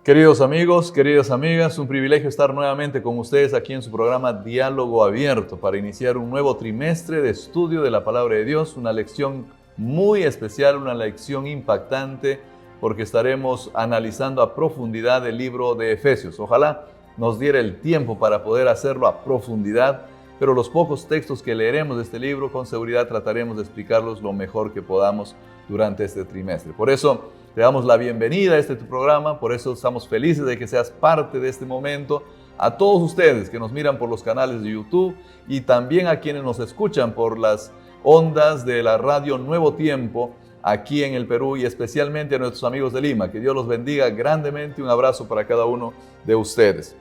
Queridos amigos, queridas amigas, un privilegio estar nuevamente con ustedes aquí en su programa Diálogo Abierto para iniciar un nuevo trimestre de estudio de la Palabra de Dios, una lección muy especial, una lección impactante, porque estaremos analizando a profundidad el libro de Efesios. Ojalá nos diera el tiempo para poder hacerlo a profundidad, pero los pocos textos que leeremos de este libro, con seguridad trataremos de explicarlos lo mejor que podamos durante este trimestre. Por eso, te damos la bienvenida a este tu programa, por eso estamos felices de que seas parte de este momento. A todos ustedes que nos miran por los canales de YouTube y también a quienes nos escuchan por las ondas de la radio Nuevo Tiempo aquí en el Perú y especialmente a nuestros amigos de Lima. Que Dios los bendiga grandemente. Un abrazo para cada uno de ustedes.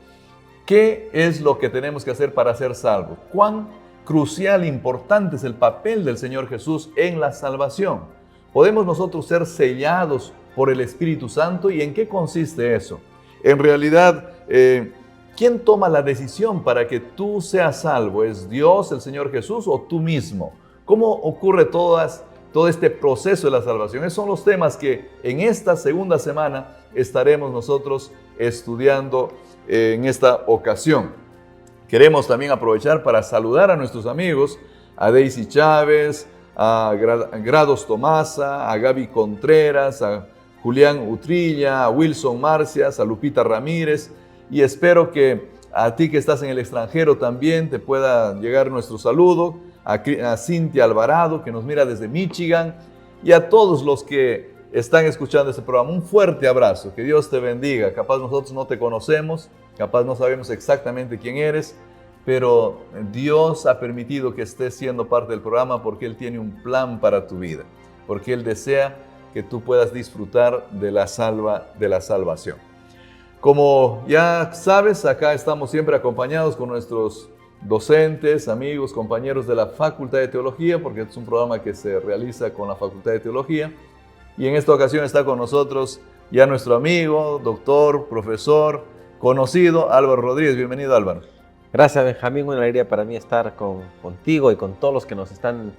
¿Qué es lo que tenemos que hacer para ser salvos? ¿Cuán crucial e importante es el papel del Señor Jesús en la salvación? ¿Podemos nosotros ser sellados por el Espíritu Santo? ¿Y en qué consiste eso? En realidad, ¿quién toma la decisión para que tú seas salvo? ¿Es Dios, el Señor Jesús o tú mismo? ¿Cómo ocurre todo este proceso de la salvación? Esos son los temas que en esta segunda semana estaremos nosotros estudiando en esta ocasión. Queremos también aprovechar para saludar a nuestros amigos, a Daisy Chávez, a Grados Tomasa, a Gaby Contreras, a Julián Utrilla, a Wilson Marcias, a Lupita Ramírez, y espero que a ti que estás en el extranjero también te pueda llegar nuestro saludo, a Cintia Alvarado que nos mira desde Michigan, y a todos los que están escuchando este programa, un fuerte abrazo, que Dios te bendiga. Capaz nosotros no te conocemos, capaz no sabemos exactamente quién eres, pero Dios ha permitido que estés siendo parte del programa porque Él tiene un plan para tu vida, porque Él desea que tú puedas disfrutar de la salvación. Como ya sabes, acá estamos siempre acompañados con nuestros docentes, amigos, compañeros de la Facultad de Teología, porque es un programa que se realiza con la Facultad de Teología. Y en esta ocasión está con nosotros ya nuestro amigo, doctor, profesor, conocido, Álvaro Rodríguez. Bienvenido, Álvaro. Gracias, Benjamín. Una alegría para mí estar contigo y con todos los que nos están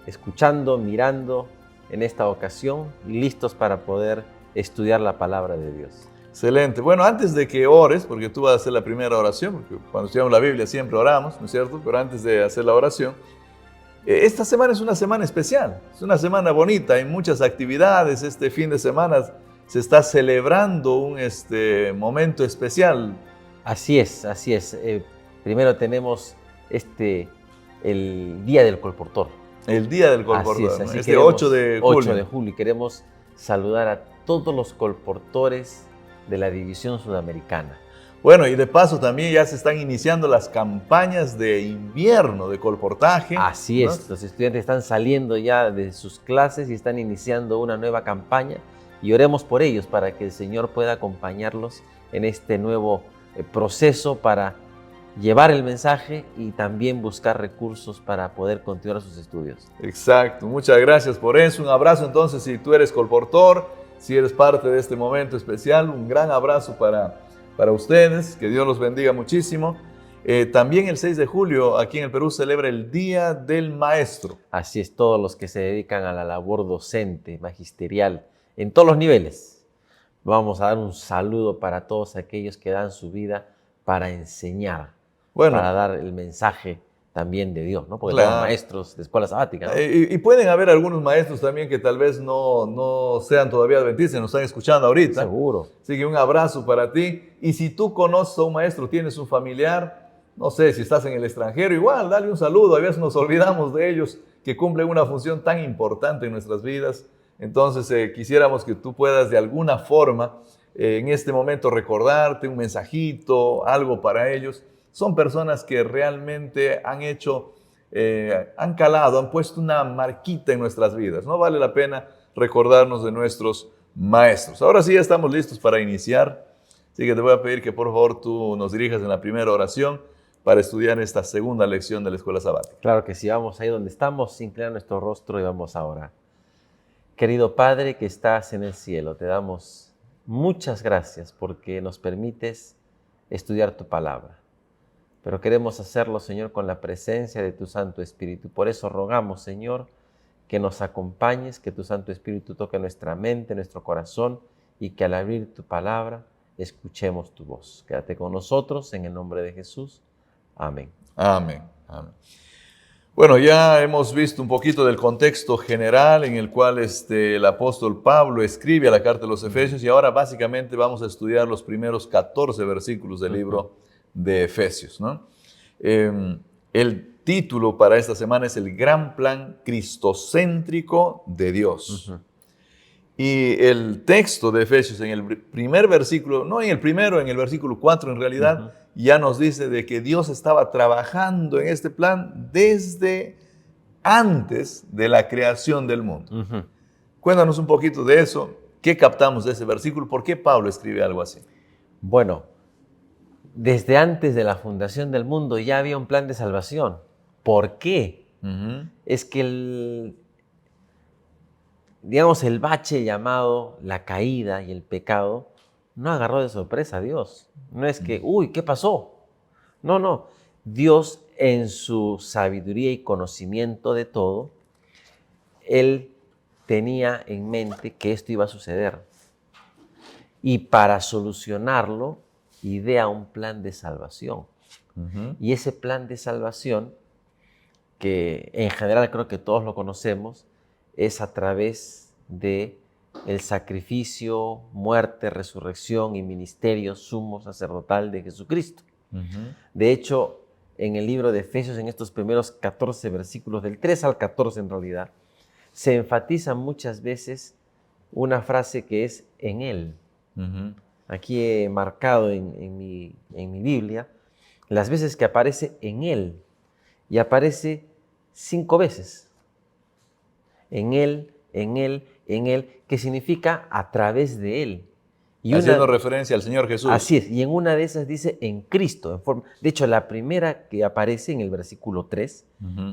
escuchando, mirando en esta ocasión, listos para poder estudiar la palabra de Dios. Excelente. Bueno, antes de que ores, porque tú vas a hacer la primera oración, porque cuando estudiamos la Biblia siempre oramos, ¿no es cierto? Pero antes de hacer la oración, esta semana es una semana especial, es una semana bonita, hay muchas actividades. Este fin de semana se está celebrando un momento especial. Así es, así es. Primero tenemos el Día del Colportor. El Día del Colportor, así es, así 8 de julio. 8 de julio. Y queremos saludar a todos los colportores de la División Sudamericana. Bueno, y de paso también ya se están iniciando las campañas de invierno de colportaje. Así es, los estudiantes están saliendo ya de sus clases y están iniciando una nueva campaña. Y oremos por ellos para que el Señor pueda acompañarlos en este nuevo proceso para llevar el mensaje y también buscar recursos para poder continuar sus estudios. Exacto, muchas gracias por eso. Un abrazo entonces si tú eres colportor, si eres parte de este momento especial, un gran abrazo para ustedes, que Dios los bendiga muchísimo. También el 6 de julio aquí en el Perú celebra el Día del Maestro. Así es, todos los que se dedican a la labor docente, magisterial, en todos los niveles. Vamos a dar un saludo para todos aquellos que dan su vida para enseñar, para dar el mensaje también de Dios, ¿no? Porque claro, tenemos maestros de escuela sabática, ¿no? Y pueden haber algunos maestros también que tal vez no sean todavía adventistas, nos están escuchando ahorita. Seguro. Así que un abrazo para ti. Y si tú conoces a un maestro, tienes un familiar, no sé, si estás en el extranjero, igual, dale un saludo. A veces nos olvidamos de ellos que cumplen una función tan importante en nuestras vidas. Entonces, quisiéramos que tú puedas de alguna forma en este momento recordarte un mensajito, algo para ellos. Son personas que realmente han hecho, han calado, han puesto una marquita en nuestras vidas. No vale la pena recordarnos de nuestros maestros. Ahora sí, ya estamos listos para iniciar. Así que te voy a pedir que por favor tú nos dirijas en la primera oración para estudiar esta segunda lección de la escuela sabática. Claro que sí, vamos ahí donde estamos, inclinar nuestro rostro y vamos a orar. Querido Padre que estás en el cielo, te damos muchas gracias porque nos permites estudiar tu palabra. Pero queremos hacerlo, Señor, con la presencia de tu Santo Espíritu. Por eso rogamos, Señor, que nos acompañes, que tu Santo Espíritu toque nuestra mente, nuestro corazón, y que al abrir tu palabra escuchemos tu voz. Quédate con nosotros en el nombre de Jesús. Amén. Amén. Amén. Bueno, ya hemos visto un poquito del contexto general en el cual el apóstol Pablo escribe a la carta de los Efesios, y ahora básicamente vamos a estudiar los primeros 14 versículos del libro de Efesios, ¿no? El título para esta semana es El gran plan cristocéntrico de Dios. Y el texto de Efesios en el primer versículo, no en el primero, en el versículo 4 en realidad, ya nos dice de que Dios estaba trabajando en este plan desde antes de la creación del mundo. Cuéntanos un poquito de eso. ¿Qué captamos de ese versículo? ¿Por qué Pablo escribe algo así? Bueno, desde antes de la fundación del mundo ya había un plan de salvación. ¿Por qué? Es que el bache llamado la caída y el pecado no agarró de sorpresa a Dios. No es que, ¿qué pasó? No. Dios, en su sabiduría y conocimiento de todo, Él tenía en mente que esto iba a suceder. Y para solucionarlo, idea un plan de salvación. Y ese plan de salvación, que en general creo que todos lo conocemos, es a través de el sacrificio, muerte, resurrección y ministerio sumo sacerdotal de Jesucristo. De hecho, en el libro de Efesios, en estos primeros 14 versículos, del 3 al 14 en realidad, se enfatiza muchas veces una frase que es en Él. Aquí he marcado en mi Biblia las veces que aparece en Él, y aparece 5 veces. En Él, que significa a través de Él. Y haciendo referencia al Señor Jesús. Así es, y en una de esas dice en Cristo. De hecho, la primera que aparece en el versículo 3,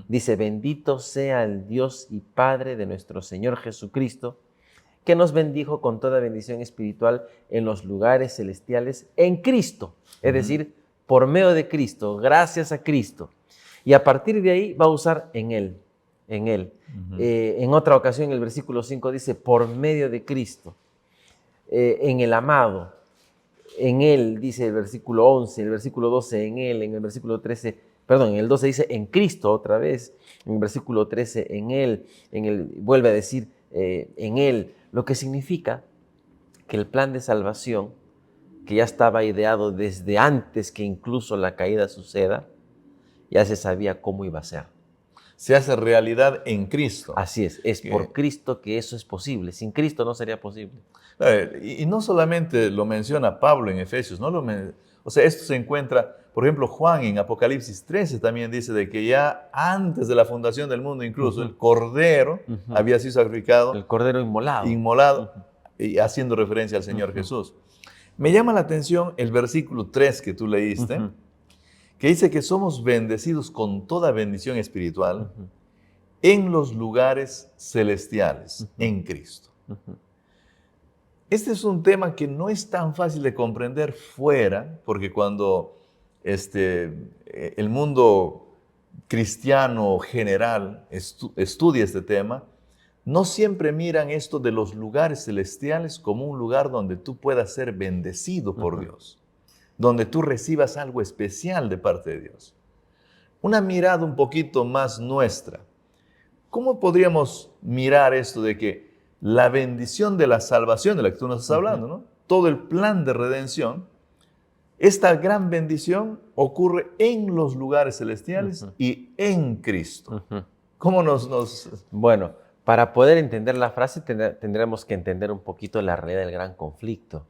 dice: bendito sea el Dios y Padre de nuestro Señor Jesucristo, que nos bendijo con toda bendición espiritual en los lugares celestiales en Cristo. Es decir, por medio de Cristo, gracias a Cristo. Y a partir de ahí va a usar en Él. En otra ocasión, el versículo 5 dice, por medio de Cristo, en el amado, en Él, dice el versículo 11, el versículo 12, en Él, en el versículo 13, en el 12 dice en Cristo otra vez, en el versículo 13, en Él, vuelve a decir en Él, lo que significa que el plan de salvación, que ya estaba ideado desde antes que incluso la caída suceda, ya se sabía cómo iba a ser. Se hace realidad en Cristo. Así es por Cristo que eso es posible. Sin Cristo no sería posible. Y no solamente lo menciona Pablo en Efesios, o sea, esto se encuentra, por ejemplo, Juan en Apocalipsis 13 también dice de que ya antes de la fundación del mundo incluso el Cordero había sido sacrificado. El Cordero inmolado. Y haciendo referencia al Señor Jesús. Me llama la atención el versículo 3 que tú leíste, que dice que somos bendecidos con toda bendición espiritual en los lugares celestiales, en Cristo. Este es un tema que no es tan fácil de comprender fuera, porque cuando el mundo cristiano general estudia este tema, no siempre miran esto de los lugares celestiales como un lugar donde tú puedas ser bendecido por Dios, donde tú recibas algo especial de parte de Dios. Una mirada un poquito más nuestra. ¿Cómo podríamos mirar esto de que la bendición de la salvación de la que tú nos estás hablando, ¿no? Todo el plan de redención, esta gran bendición ocurre en los lugares celestiales y en Cristo? ¿Cómo Bueno, para poder entender la frase tendremos que entender un poquito la realidad del gran conflicto.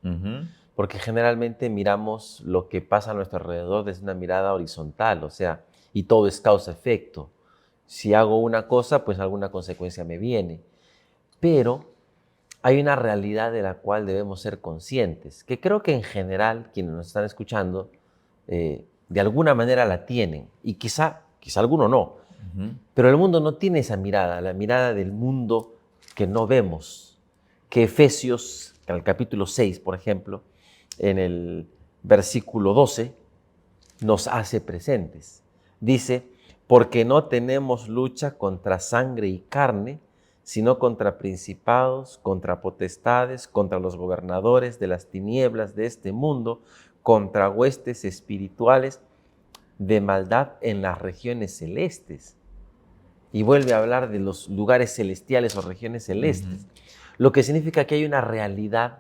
Porque generalmente miramos lo que pasa a nuestro alrededor desde una mirada horizontal, o sea, y todo es causa-efecto. Si hago una cosa, pues alguna consecuencia me viene. Pero hay una realidad de la cual debemos ser conscientes, que creo que en general, quienes nos están escuchando, de alguna manera la tienen, y quizá alguno no, Ujú. pero el mundo no tiene esa mirada, la mirada del mundo que no vemos, que Efesios, en el capítulo 6, por ejemplo, en el versículo 12, nos hace presentes. Dice, porque no tenemos lucha contra sangre y carne, sino contra principados, contra potestades, contra los gobernadores de las tinieblas de este mundo, contra huestes espirituales de maldad en las regiones celestes. Y vuelve a hablar de los lugares celestiales o regiones celestes, lo que significa que hay una realidad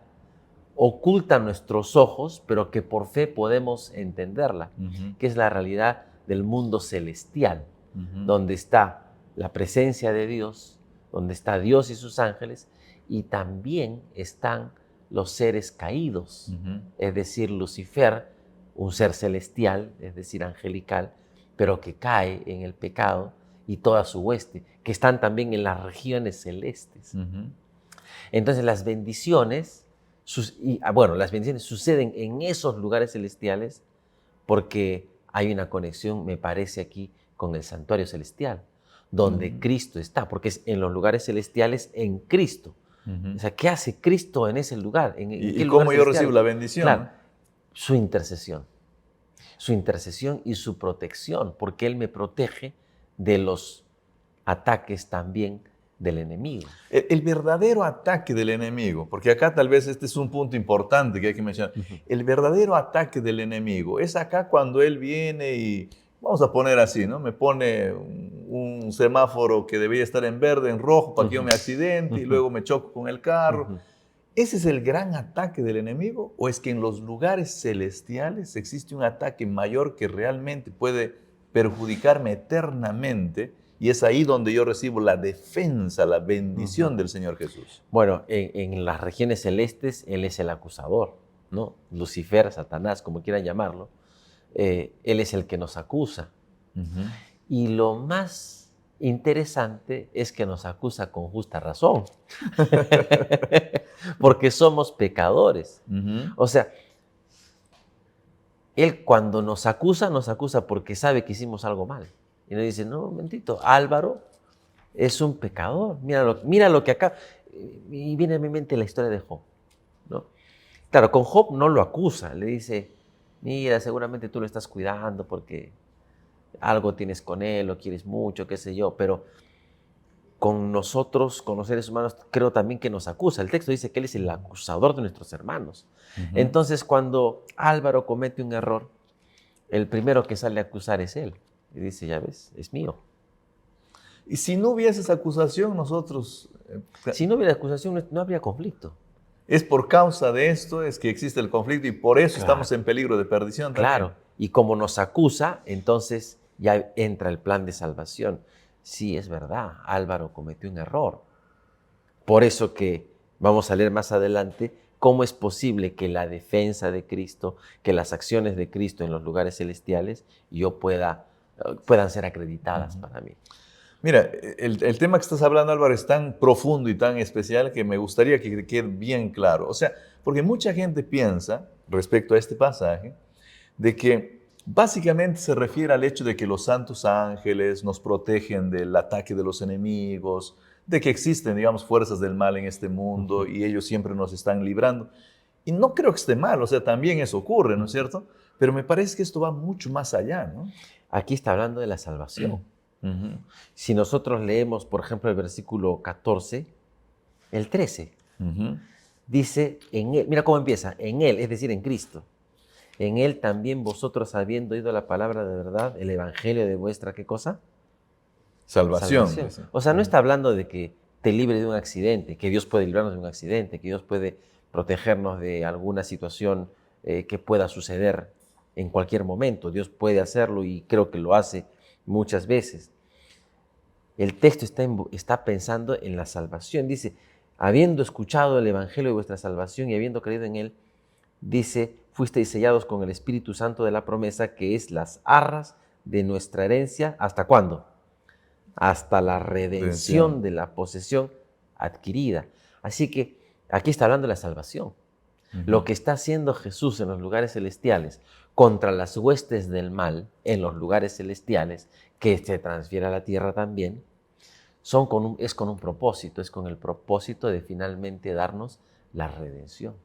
oculta a nuestros ojos, pero que por fe podemos entenderla, que es la realidad del mundo celestial, donde está la presencia de Dios, donde está Dios y sus ángeles, y también están los seres caídos, es decir, Lucifer, un ser celestial, es decir, angelical, pero que cae en el pecado, y toda su hueste, que están también en las regiones celestes. Entonces las bendiciones, las bendiciones suceden en esos lugares celestiales porque hay una conexión, me parece aquí, con el santuario celestial, donde Cristo está, porque es en los lugares celestiales en Cristo. O sea, ¿qué hace Cristo en ese lugar? ¿Y cómo yo recibo la bendición? Claro, su intercesión y su protección, porque Él me protege de los ataques también del enemigo. El verdadero ataque del enemigo, porque acá tal vez este es un punto importante que hay que mencionar. El verdadero ataque del enemigo es acá cuando él viene y, vamos a poner así, ¿no? Me pone un semáforo que debía estar en verde, en rojo, para que yo me accidente y luego me choco con el carro. ¿Ese es el gran ataque del enemigo? ¿O es que en los lugares celestiales existe un ataque mayor que realmente puede perjudicarme eternamente? Y es ahí donde yo recibo la defensa, la bendición del Señor Jesús. Bueno, en las regiones celestes, Él es el acusador, ¿no? Lucifer, Satanás, como quieran llamarlo. Él es el que nos acusa. Y lo más interesante es que nos acusa con justa razón. Porque somos pecadores. O sea, Él cuando nos acusa porque sabe que hicimos algo mal. Y nos dice, no, momentito, Álvaro es un pecador. Mira lo que acá... Y viene a mi mente la historia de Job, ¿no? Claro, con Job no lo acusa, le dice, mira, seguramente tú lo estás cuidando porque algo tienes con él, lo quieres mucho, qué sé yo, pero con nosotros, con los seres humanos, creo también que nos acusa. El texto dice que Él es el acusador de nuestros hermanos. Entonces, cuando Álvaro comete un error, el primero que sale a acusar es él. Y dice, ya ves, es mío. Y si no hubiese esa acusación, nosotros... Si no hubiera acusación, no habría conflicto. Es por causa de esto es que existe el conflicto y por eso estamos en peligro de perdición también. Claro, y como nos acusa, entonces ya entra el plan de salvación. Sí, es verdad, Álvaro cometió un error. Por eso que vamos a leer más adelante cómo es posible que la defensa de Cristo, que las acciones de Cristo en los lugares celestiales, puedan ser acreditadas para mí. Mira, el tema que estás hablando, Álvaro, es tan profundo y tan especial que me gustaría que quede bien claro. O sea, porque mucha gente piensa, respecto a este pasaje, de que básicamente se refiere al hecho de que los santos ángeles nos protegen del ataque de los enemigos, de que existen, digamos, fuerzas del mal en este mundo y ellos siempre nos están librando. Y no creo que esté mal, o sea, también eso ocurre, ¿no es cierto? Pero me parece que esto va mucho más allá, ¿no? Aquí está hablando de la salvación. Si nosotros leemos, por ejemplo, el versículo 14, el 13, dice, en él, mira cómo empieza, en él, es decir, en Cristo. En él también vosotros, habiendo oído la palabra de verdad, el evangelio de vuestra, ¿qué cosa? Salvación. O sea, no está hablando de que te libre de un accidente, que Dios puede librarnos de un accidente, que Dios puede protegernos de alguna situación que pueda suceder en cualquier momento. Dios puede hacerlo y creo que lo hace muchas veces. El texto está pensando en la salvación. Dice, habiendo escuchado el evangelio de vuestra salvación y habiendo creído en él, dice, fuisteis sellados con el Espíritu Santo de la promesa, que es las arras de nuestra herencia. ¿Hasta cuándo? Hasta la redención de la posesión adquirida. Así que aquí está hablando de la salvación. Lo que está haciendo Jesús en los lugares celestiales, contra las huestes del mal en los lugares celestiales, que se transfiere a la tierra también, es con un propósito, es con el propósito de finalmente darnos la redención.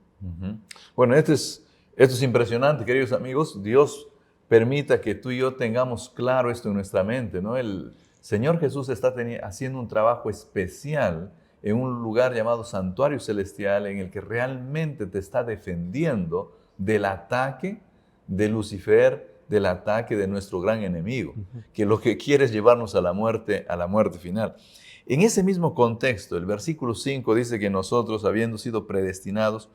Bueno, esto es impresionante, queridos amigos. Dios permita que tú y yo tengamos claro esto en nuestra mente, ¿no? El Señor Jesús está haciendo un trabajo especial en un lugar llamado Santuario Celestial, en el que realmente te está defendiendo del ataque de Lucifer, del ataque de nuestro gran enemigo, que lo que quiere es llevarnos a la muerte final. En ese mismo contexto, el versículo 5 dice que nosotros, habiendo sido predestinados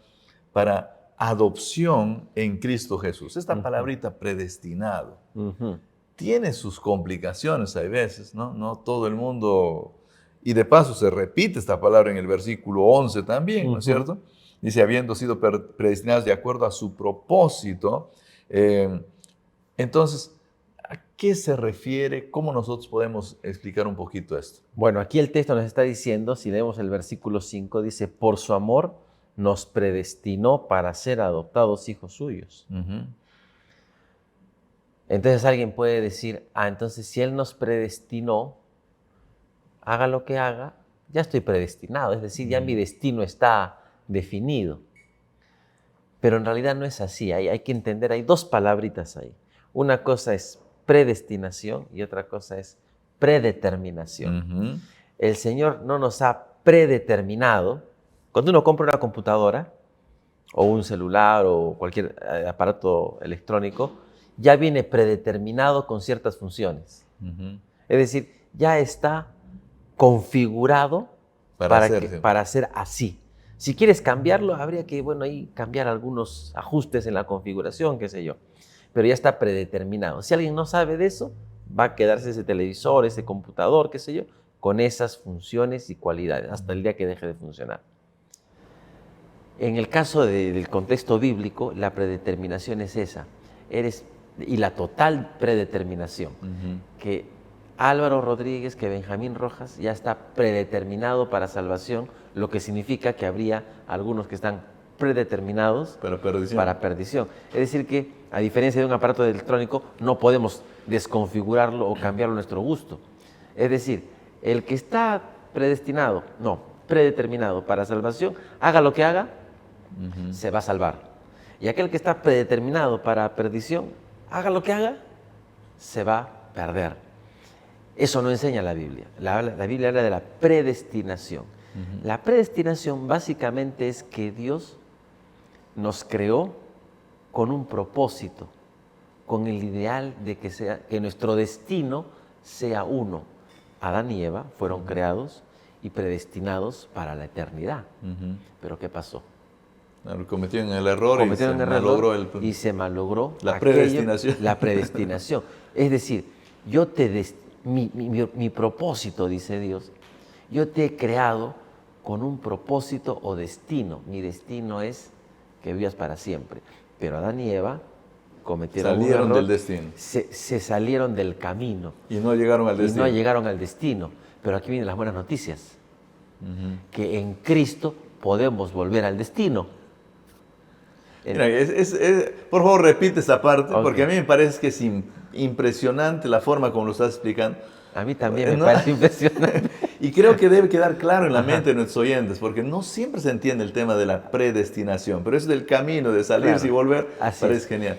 para adopción en Cristo Jesús. Esta palabrita predestinado tiene sus complicaciones, hay veces, ¿no? No todo el mundo... Y de paso se repite esta palabra en el versículo 11 también, ¿no es cierto? Dice, habiendo sido predestinados de acuerdo a su propósito. Entonces, ¿a qué se refiere? ¿Cómo nosotros podemos explicar un poquito esto? Bueno, aquí el texto nos está diciendo, si leemos el versículo 5, dice, por su amor nos predestinó para ser adoptados hijos suyos. Entonces alguien puede decir, entonces si Él nos predestinó, haga lo que haga, ya estoy predestinado, es decir, ya mi destino está definido. Pero en realidad no es así, hay que entender, hay dos palabritas ahí. Una cosa es predestinación y otra cosa es predeterminación. El Señor no nos ha predeterminado. Cuando uno compra una computadora o un celular o cualquier aparato electrónico, ya viene predeterminado con ciertas funciones. Es decir, ya está configurado para ser así. Si quieres cambiarlo, habría que, ahí cambiar algunos ajustes en la configuración, qué sé yo. Pero ya está predeterminado. Si alguien no sabe de eso, va a quedarse ese televisor, ese computador, qué sé yo, con esas funciones y cualidades, hasta el día que deje de funcionar. En el caso del contexto bíblico, la predeterminación es esa. Y la total predeterminación. Que Álvaro Rodríguez, que Benjamín Rojas ya está predeterminado para salvación, lo que significa que habría algunos que están predeterminados para perdición. Es decir que, a diferencia de un aparato electrónico, no podemos desconfigurarlo o cambiarlo a nuestro gusto. Es decir, el que está predeterminado para salvación, haga lo que haga, se va a salvar. Y aquel que está predeterminado para perdición, haga lo que haga, se va a perder. Eso no enseña la Biblia. La Biblia habla de la predestinación. La predestinación básicamente es que Dios nos creó con un propósito, con el ideal de que nuestro destino sea uno. Adán y Eva fueron creados y predestinados para la eternidad. ¿Pero qué pasó? Cometieron el error y se malogró la predestinación. La predestinación. Es decir, mi propósito, dice Dios, yo te he creado con un propósito o destino. Mi destino es que vivas para siempre. Pero Adán y Eva cometieron un error, del destino. Se salieron del camino. Y no llegaron al destino. Pero aquí vienen las buenas noticias. Que en Cristo podemos volver al destino. Mira, por favor, repite esa parte, porque a mí me parece que es impresionante la forma como lo estás explicando. A mí también me parece impresionante. Y creo que debe quedar claro en la mente de nuestros oyentes, porque no siempre se entiende el tema de la predestinación, pero eso del camino de salirse y volver, parece genial.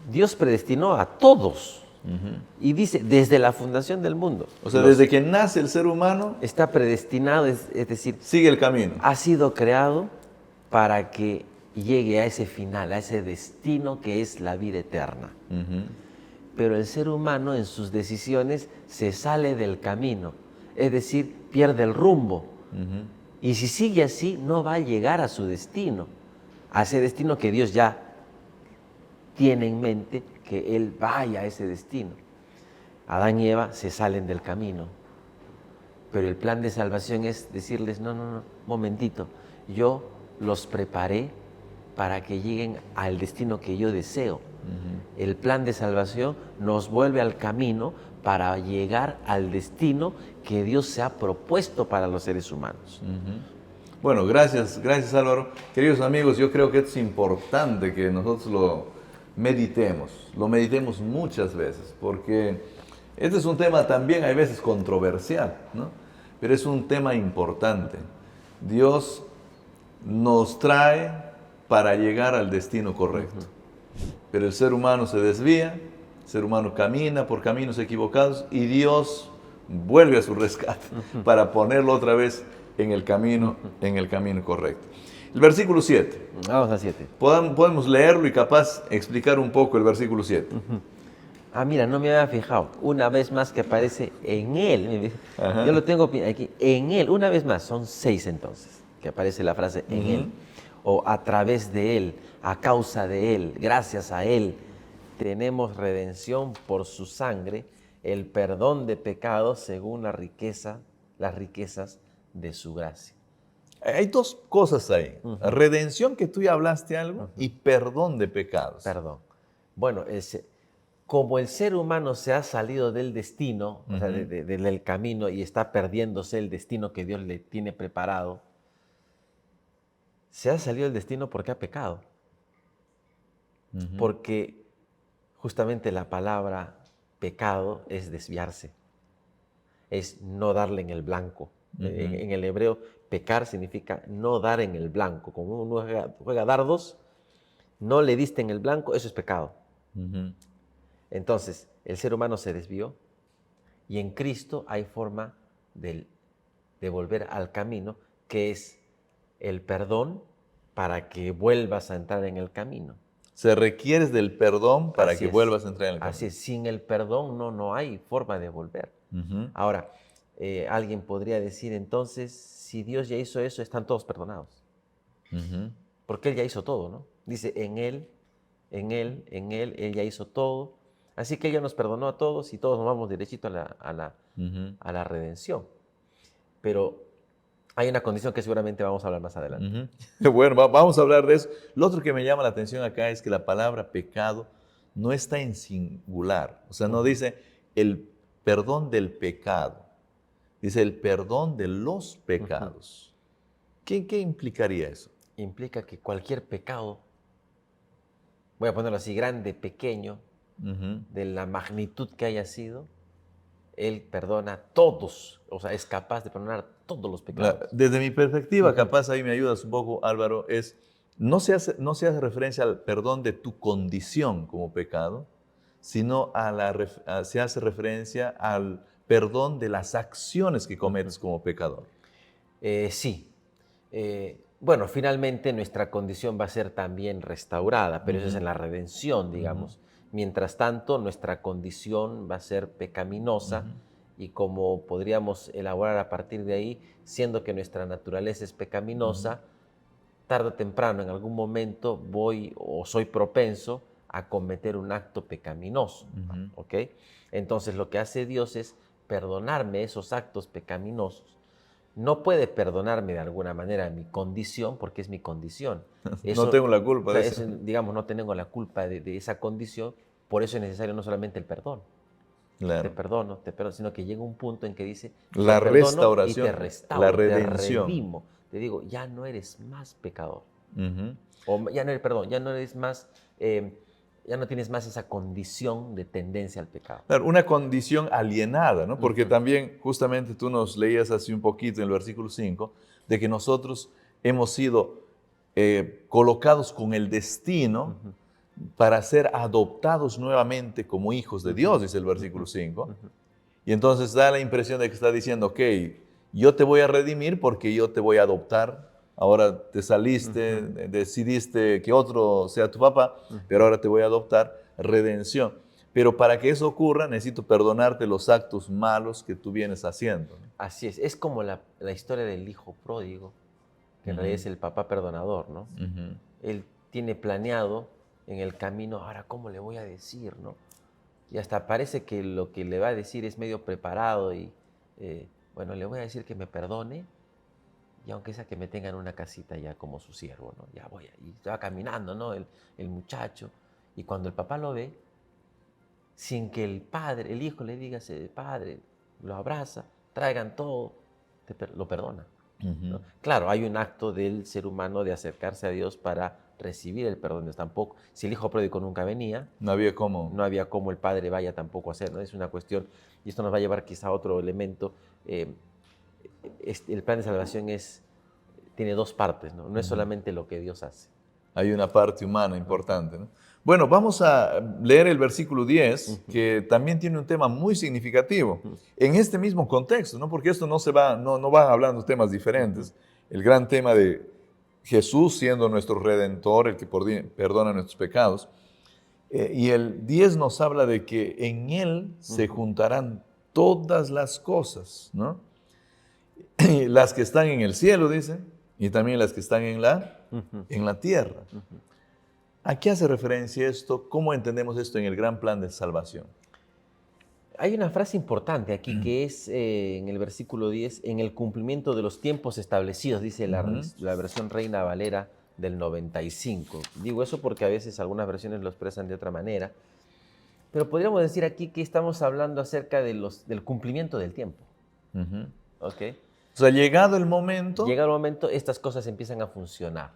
Dios predestinó a todos. Y dice, desde la fundación del mundo. O sea, desde que nace el ser humano, está predestinado, es decir, sigue el camino. Ha sido creado para que llegue a ese final, a ese destino que es la vida eterna. Pero el ser humano en sus decisiones se sale del camino, es decir, pierde el rumbo. Y si sigue así, no va a llegar a su destino, a ese destino que Dios ya tiene en mente, que Él vaya a ese destino. Adán y Eva se salen del camino, pero el plan de salvación es decirles, no, momentito, yo los preparé para que lleguen al destino que yo deseo. El plan de salvación nos vuelve al camino para llegar al destino que Dios se ha propuesto para los seres humanos. Bueno, gracias Álvaro. Queridos amigos, yo creo que es importante que nosotros lo meditemos muchas veces, porque este es un tema también hay veces controversial, ¿no? Pero es un tema importante. Dios nos trae para llegar al destino correcto, pero el ser humano se desvía, el ser humano camina por caminos equivocados y Dios vuelve a su rescate para ponerlo otra vez en el camino correcto. El versículo 7. Vamos al 7. Podemos leerlo y capaz explicar un poco el versículo 7. Ah, mira, no me había fijado. Una vez más que aparece en él. Yo lo tengo aquí. En él, una vez más. Son 6 entonces que aparece la frase en él. O a través de él, a causa de él, gracias a él, tenemos redención por su sangre, el perdón de pecados según las riquezas de su gracia. Hay dos cosas ahí. Redención, que tú ya hablaste algo, y perdón de pecados. Perdón. Bueno, como el ser humano se ha salido del destino, o sea, del camino, y está perdiéndose el destino que Dios le tiene preparado, se ha salido del destino porque ha pecado. Porque justamente la palabra pecado es desviarse, es no darle en el blanco. En el hebreo, pecar significa no dar en el blanco. Como uno juega dardos, no le diste en el blanco, eso es pecado. Entonces, el ser humano se desvió y en Cristo hay forma de volver al camino, que es el perdón para que vuelvas a entrar en el camino. Se requiere del perdón para Así que es. vuelvas a entrar en el camino. Así es, sin el perdón no hay forma de volver. Ahora, alguien podría decir entonces, si Dios ya hizo eso, están todos perdonados. Porque Él ya hizo todo, ¿no? Dice, en Él, Él ya hizo todo. Así que Él ya nos perdonó a todos y todos nos vamos derechito a la redención. Pero hay una condición que seguramente vamos a hablar más adelante. Bueno, vamos a hablar de eso. Lo otro que me llama la atención acá es que la palabra pecado no está en singular. O sea, no dice el perdón del pecado. Dice el perdón de los pecados. ¿Qué implicaría eso? Implica que cualquier pecado, voy a ponerlo así, grande, pequeño, de la magnitud que haya sido, Él perdona todos, o sea, es capaz de perdonar todos los pecados. Desde mi perspectiva, capaz ahí me ayudas un poco, Álvaro, no se hace referencia al perdón de tu condición como pecado, sino se hace referencia al perdón de las acciones que cometes como pecador. Sí. Bueno, finalmente nuestra condición va a ser también restaurada, pero eso es en la redención, digamos. Mientras tanto, nuestra condición va a ser pecaminosa y como podríamos elaborar a partir de ahí, siendo que nuestra naturaleza es pecaminosa, tarde o temprano, en algún momento voy o soy propenso a cometer un acto pecaminoso. ¿Ok? Entonces lo que hace Dios es perdonarme esos actos pecaminosos. No puede perdonarme de alguna manera mi condición, porque es mi condición. Eso, no tengo la culpa de eso. Digamos, no tengo la culpa de esa condición, por eso es necesario no solamente el perdón. Claro. Te perdono, sino que llega un punto en que dice, la restauración, y te restauro, la redención. te redimo. Te digo, ya no eres más pecador. O ya no eres, perdón, ya no eres más... ya no tienes más esa condición de tendencia al pecado. Claro, una condición alienada, ¿no? Porque también justamente tú nos leías hace un poquito en el versículo 5, de que nosotros hemos sido colocados con el destino para ser adoptados nuevamente como hijos de Dios, dice el versículo 5. Y entonces da la impresión de que está diciendo, ok, yo te voy a redimir porque yo te voy a adoptar. Ahora te saliste, decidiste que otro sea tu papá, pero ahora te voy a adoptar, redención. Pero para que eso ocurra, necesito perdonarte los actos malos que tú vienes haciendo. Así es como la historia del hijo pródigo, que en realidad es el papá perdonador, ¿no? Él tiene planeado en el camino, ahora cómo le voy a decir, ¿no? Y hasta parece que lo que le va a decir es medio preparado y, bueno, le voy a decir que me perdone, y aunque sea que me tenga en una casita ya como su siervo, ¿no? Ya voy, y va caminando, ¿no? El muchacho, y cuando el papá lo ve, sin que el hijo le diga, padre, lo abraza, traigan todo, lo perdona. ¿No? Claro, hay un acto del ser humano de acercarse a Dios para recibir el perdón de Dios tampoco. Si el hijo pródigo nunca venía, No había cómo. no había cómo el padre vaya tampoco a hacer, ¿no? Es una cuestión, y esto nos va a llevar quizá a otro elemento. El plan de salvación tiene dos partes, ¿no? No es solamente lo que Dios hace. Hay una parte humana importante, ¿no? Bueno, vamos a leer el versículo 10, que también tiene un tema muy significativo en este mismo contexto, ¿no? Porque esto no va hablando de temas diferentes. El gran tema de Jesús siendo nuestro Redentor, el que perdona nuestros pecados. Y el 10 nos habla de que en Él se juntarán todas las cosas, ¿no? Las que están en el cielo, dice, y también las que están en la tierra. ¿A qué hace referencia esto? ¿Cómo entendemos esto en el gran plan de salvación? Hay una frase importante aquí que es en el versículo 10, en el cumplimiento de los tiempos establecidos, dice la versión Reina Valera del 95. Digo eso porque a veces algunas versiones lo expresan de otra manera, pero podríamos decir aquí que estamos hablando acerca del cumplimiento del tiempo. ¿Ok? O sea, llegado el momento... Llega el momento, estas cosas empiezan a funcionar.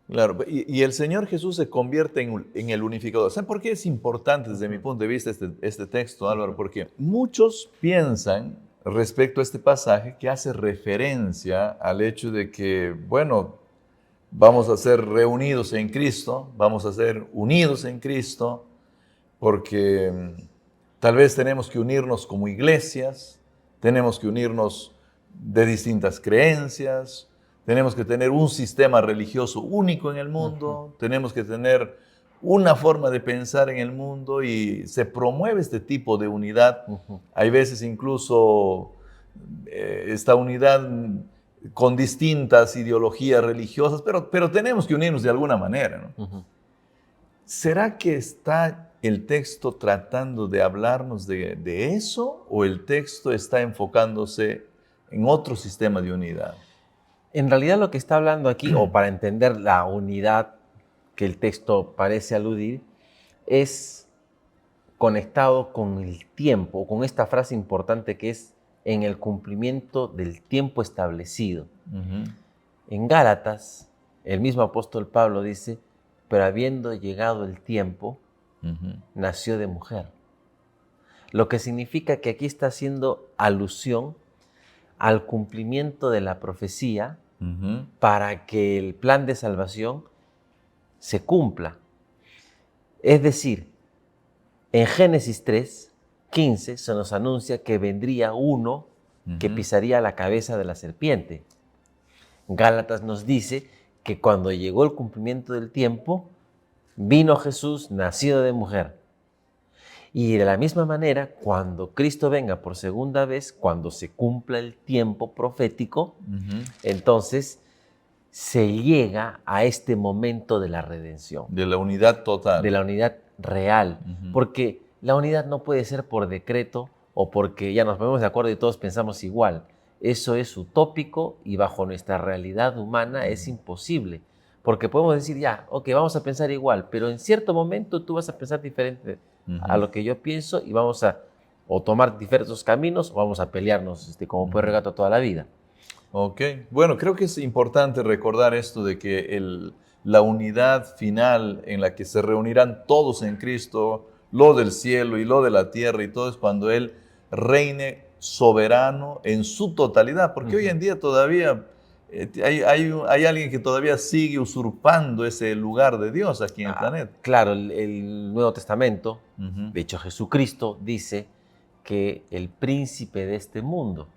Claro, y el Señor Jesús se convierte en el unificador. ¿Saben por qué es importante desde mi punto de vista este texto, Álvaro? Porque muchos piensan respecto a este pasaje que hace referencia al hecho de que, bueno, vamos a ser reunidos en Cristo, vamos a ser unidos en Cristo, porque tal vez tenemos que unirnos como iglesias, tenemos que unirnos de distintas creencias, tenemos que tener un sistema religioso único en el mundo, tenemos que tener una forma de pensar en el mundo y se promueve este tipo de unidad. Hay veces incluso esta unidad con distintas ideologías religiosas, pero tenemos que unirnos de alguna manera, ¿no? ¿Será que está el texto tratando de hablarnos de eso o el texto está enfocándose en otro sistema de unidad? En realidad lo que está hablando aquí, o para entender la unidad que el texto parece aludir, es conectado con el tiempo, con esta frase importante que es en el cumplimiento del tiempo establecido. En Gálatas, el mismo apóstol Pablo dice, pero habiendo llegado el tiempo, nació de mujer. Lo que significa que aquí está haciendo alusión al cumplimiento de la profecía para que el plan de salvación se cumpla. Es decir, en Génesis 3:15 se nos anuncia que vendría uno que pisaría la cabeza de la serpiente. Gálatas nos dice que cuando llegó el cumplimiento del tiempo, vino Jesús nacido de mujer. Y de la misma manera, cuando Cristo venga por segunda vez, cuando se cumpla el tiempo profético, entonces se llega a este momento de la redención. De la unidad total. De la unidad real. Porque la unidad no puede ser por decreto o porque ya nos ponemos de acuerdo y todos pensamos igual. Eso es utópico y bajo nuestra realidad humana es imposible. Porque podemos decir ya, ok, vamos a pensar igual, pero en cierto momento tú vas a pensar diferente a lo que yo pienso y vamos a o tomar diversos caminos o vamos a pelearnos como perro y gato toda la vida. Ok, bueno, creo que es importante recordar esto de que la unidad final en la que se reunirán todos en Cristo, lo del cielo y lo de la tierra y todo es cuando Él reine soberano en su totalidad, porque hoy en día todavía hay alguien que todavía sigue usurpando ese lugar de Dios aquí en el planeta. Claro, el Nuevo Testamento, de hecho Jesucristo dice que el príncipe de este mundo,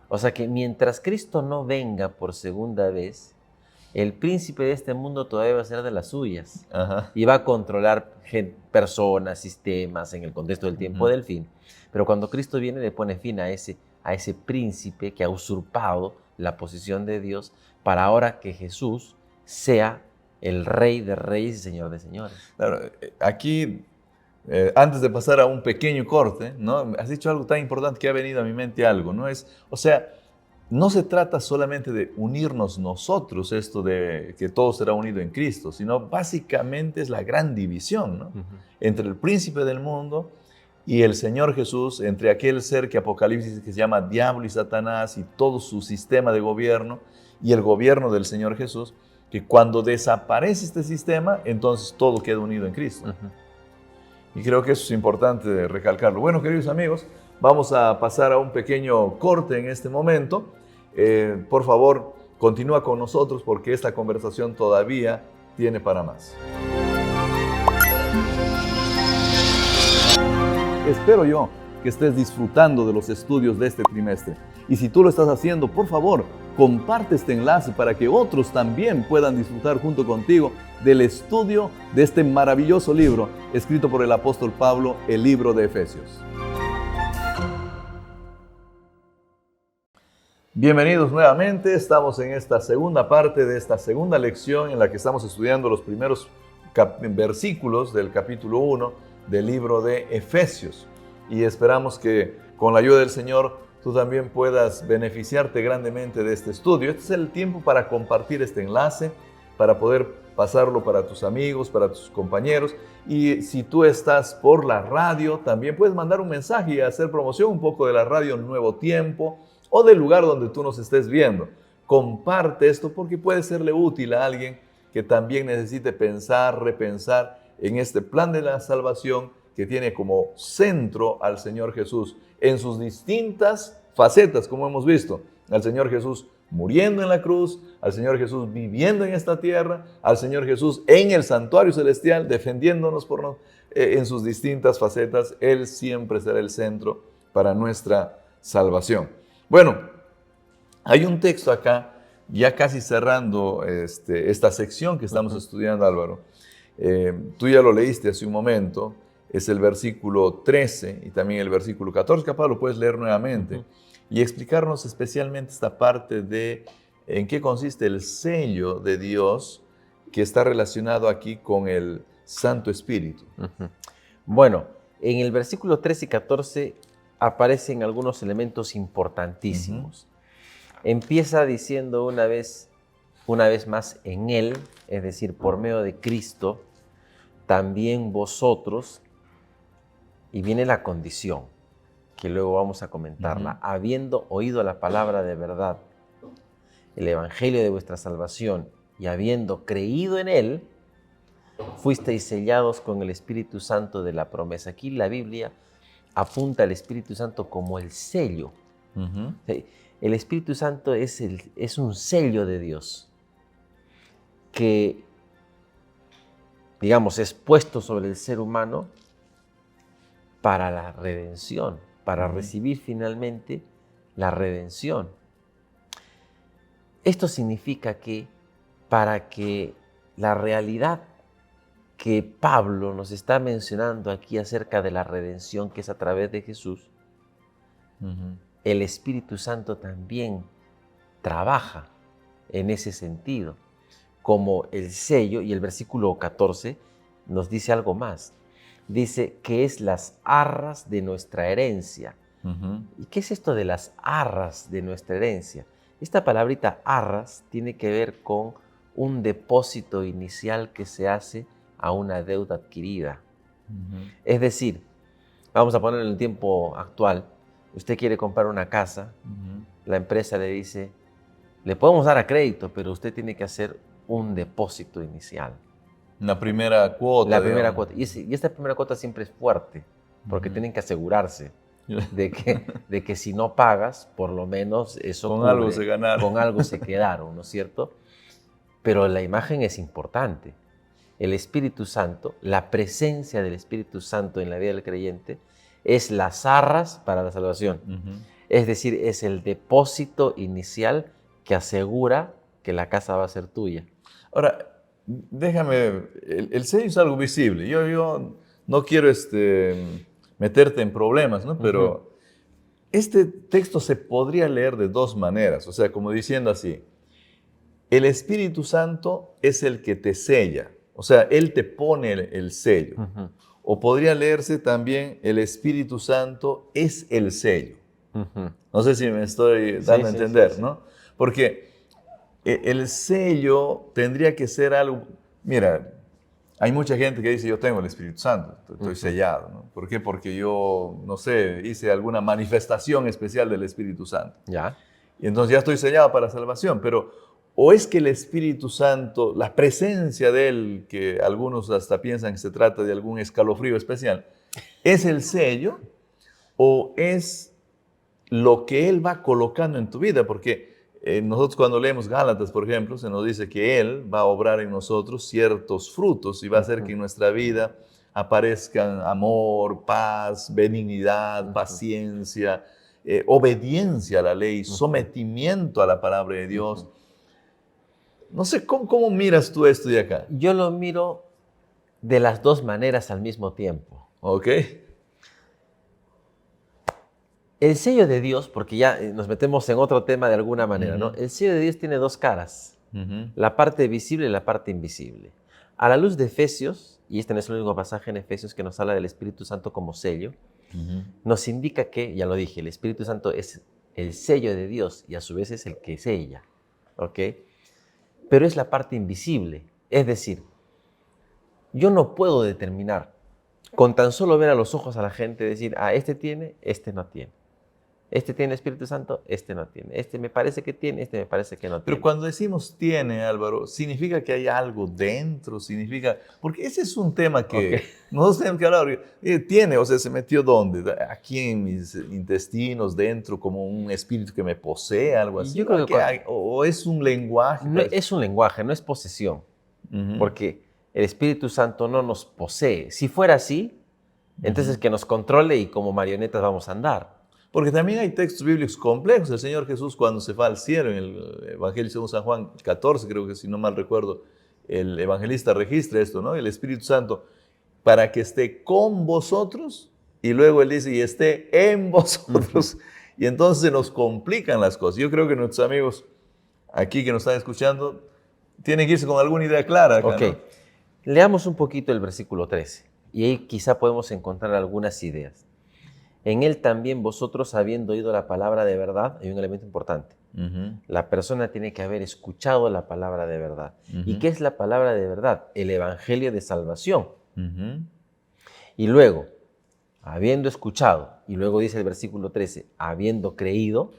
o sea que mientras Cristo no venga por segunda vez, el príncipe de este mundo todavía va a ser de las suyas y va a controlar personas, sistemas en el contexto del tiempo del fin. Pero cuando Cristo viene le pone fin a ese príncipe que ha usurpado la posición de Dios para ahora que Jesús sea el Rey de Reyes y Señor de Señores. Claro, aquí, antes de pasar a un pequeño corte, ¿no? Has dicho algo tan importante que ha venido a mi mente algo, ¿no? No se trata solamente de unirnos nosotros, esto de que todo será unido en Cristo, sino básicamente es la gran división, ¿no? Entre el príncipe del mundo y el Señor Jesús, entre aquel ser que Apocalipsis dice que se llama Diablo y Satanás y todo su sistema de gobierno y el gobierno del Señor Jesús. que cuando desaparece este sistema, entonces todo queda unido en Cristo. Y creo que eso es importante recalcarlo. Bueno, queridos amigos, vamos a pasar a un pequeño corte en este momento. Por favor, continúa con nosotros porque esta conversación todavía tiene para más. Espero yo que estés disfrutando de los estudios de este trimestre. Y si tú lo estás haciendo, por favor, comparte este enlace para que otros también puedan disfrutar junto contigo del estudio de este maravilloso libro escrito por el apóstol Pablo, el libro de Efesios. Bienvenidos nuevamente, estamos en esta segunda parte de esta segunda lección en la que estamos estudiando los primeros versículos del capítulo 1 del libro de Efesios. Y esperamos que con la ayuda del Señor tú también puedas beneficiarte grandemente de este estudio. Este es el tiempo para compartir este enlace, para poder pasarlo para tus amigos, para tus compañeros. Y si tú estás por la radio, también puedes mandar un mensaje y hacer promoción un poco de la radio Nuevo Tiempo o del lugar donde tú nos estés viendo. Comparte esto porque puede serle útil a alguien que también necesite pensar, repensar en este plan de la salvación que tiene como centro al Señor Jesús en sus distintas facetas, como hemos visto. Al Señor Jesús muriendo en la cruz, al Señor Jesús viviendo en esta tierra, al Señor Jesús en el santuario celestial, defendiéndonos en sus distintas facetas. Él siempre será el centro para nuestra salvación. Bueno, hay un texto acá, ya casi cerrando esta sección que estamos estudiando, Álvaro. Tú ya lo leíste hace un momento. Es el versículo 13 y también el versículo 14. Capaz lo puedes leer nuevamente y explicarnos especialmente esta parte de en qué consiste el sello de Dios que está relacionado aquí con el Santo Espíritu. Bueno, en el versículo 13 y 14 aparecen algunos elementos importantísimos. Empieza diciendo una vez más en Él, es decir, por medio de Cristo, también vosotros. Y viene la condición, que luego vamos a comentarla. Habiendo oído la palabra de verdad, el evangelio de vuestra salvación, y habiendo creído en él, fuisteis sellados con el Espíritu Santo de la promesa. Aquí la Biblia apunta al Espíritu Santo como el sello. El Espíritu Santo es un sello de Dios que, digamos, es puesto sobre el ser humano para la redención, para recibir finalmente la redención. Esto significa que para que la realidad que Pablo nos está mencionando aquí acerca de la redención, que es a través de Jesús, el Espíritu Santo también trabaja en ese sentido, como el sello, y el versículo 14 nos dice algo más. Dice que es las arras de nuestra herencia. ¿Y qué es esto de las arras de nuestra herencia? Esta palabrita arras tiene que ver con un depósito inicial que se hace a una deuda adquirida. Es decir, vamos a poner en el tiempo actual, usted quiere comprar una casa, la empresa le dice, le podemos dar a crédito, pero usted tiene que hacer un depósito inicial. La primera cuota. La primera cuota. Y esta primera cuota siempre es fuerte, porque tienen que asegurarse de que si no pagas, por lo menos eso con cubre, algo se ganaron. Con algo se quedaron, ¿no es cierto? Pero la imagen es importante. El Espíritu Santo, la presencia del Espíritu Santo en la vida del creyente, es las arras para la salvación. Es decir, es el depósito inicial que asegura que la casa va a ser tuya. Ahora, déjame, el sello es algo visible. Yo no quiero meterte en problemas, ¿no? Pero este texto se podría leer de dos maneras, o sea, como diciendo así, el Espíritu Santo es el que te sella, o sea, Él te pone el sello. O podría leerse también, el Espíritu Santo es el sello. No sé si me estoy dando a entender, sí. ¿No? Porque el sello tendría que ser algo... Mira, hay mucha gente que dice, yo tengo el Espíritu Santo, estoy sellado, ¿no? ¿Por qué? Porque yo, no sé, hice alguna manifestación especial del Espíritu Santo. Ya. Y entonces ya estoy sellado para la salvación. Pero ¿O es que el Espíritu Santo, la presencia de Él, que algunos hasta piensan que se trata de algún escalofrío especial, es el sello o es lo que Él va colocando en tu vida? Porque nosotros cuando leemos Gálatas, por ejemplo, se nos dice que Él va a obrar en nosotros ciertos frutos y va a hacer que en nuestra vida aparezcan amor, paz, benignidad, paciencia, obediencia a la ley, sometimiento a la palabra de Dios. No sé, ¿cómo miras tú esto de acá? Yo lo miro de las dos maneras al mismo tiempo. ¿Ok? El sello de Dios, porque ya nos metemos en otro tema de alguna manera, ¿no? El sello de Dios tiene dos caras, la parte visible y la parte invisible. A la luz de Efesios, y este no es el único pasaje en Efesios que nos habla del Espíritu Santo como sello, nos indica que, ya lo dije, el Espíritu Santo es el sello de Dios y a su vez es el que sella, ¿ok? Pero es la parte invisible, es decir, yo no puedo determinar con tan solo ver a los ojos a la gente, decir, este tiene, este no tiene. Este tiene Espíritu Santo, este no tiene. Este me parece que tiene, este me parece que no tiene. Pero cuando decimos tiene, Álvaro, ¿significa que hay algo dentro? ¿Significa...? Porque ese es un tema que nosotros tenemos que hablar. Tiene, o sea, ¿se metió dónde? Aquí en mis intestinos, dentro, como un espíritu que me posee, algo así. Yo creo que ¿O es un lenguaje? No, es un lenguaje, no es posesión. Porque el Espíritu Santo no nos posee. Si fuera así, entonces que nos controle y como marionetas vamos a andar. Porque también hay textos bíblicos complejos. El Señor Jesús, cuando se va al cielo, en el Evangelio según San Juan 14, creo que si no mal recuerdo, el evangelista registra esto, ¿no? El Espíritu Santo, para que esté con vosotros, y luego Él dice, y esté en vosotros. Y entonces se nos complican las cosas. Yo creo que nuestros amigos aquí que nos están escuchando tienen que irse con alguna idea clara acá, ¿no? Leamos un poquito el versículo 13, y ahí quizá podemos encontrar algunas ideas. En él también vosotros, habiendo oído la palabra de verdad, hay un elemento importante. La persona tiene que haber escuchado la palabra de verdad. ¿Y qué es la palabra de verdad? El evangelio de salvación. Y luego, habiendo escuchado, y luego dice el versículo 13, habiendo creído,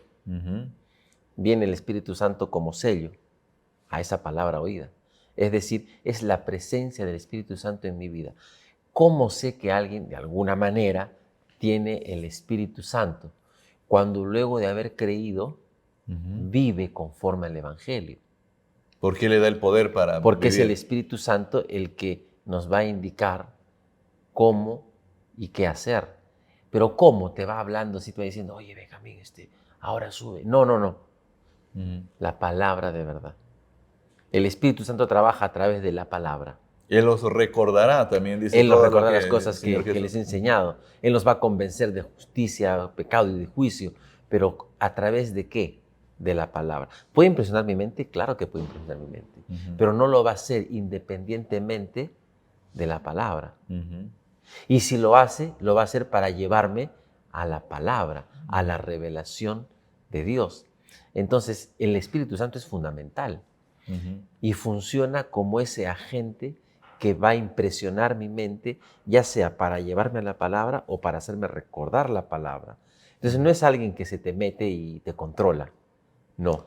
viene el Espíritu Santo como sello a esa palabra oída. Es decir, es la presencia del Espíritu Santo en mi vida. ¿Cómo sé que alguien, de alguna manera, tiene el Espíritu Santo? Cuando luego de haber creído, vive conforme al Evangelio. ¿Por qué le da el poder para Porque vivir? es el Espíritu Santo el que nos va a indicar cómo y qué hacer. Pero cómo te va hablando, si te va diciendo, oye, Benjamín, ahora sube. No. La palabra de verdad. El Espíritu Santo trabaja a través de la palabra. Él los recordará también, dice. Él nos recordará las cosas que les he enseñado. Él nos va a convencer de justicia, pecado y de juicio. Pero ¿a través de qué? De la palabra. ¿Puede impresionar mi mente? Claro que puede impresionar mi mente. Pero no lo va a hacer independientemente de la palabra. Y si lo hace, lo va a hacer para llevarme a la palabra, a la revelación de Dios. Entonces, el Espíritu Santo es fundamental. Y funciona como ese agente que va a impresionar mi mente, ya sea para llevarme a la palabra o para hacerme recordar la palabra. Entonces no es alguien que se te mete y te controla, no.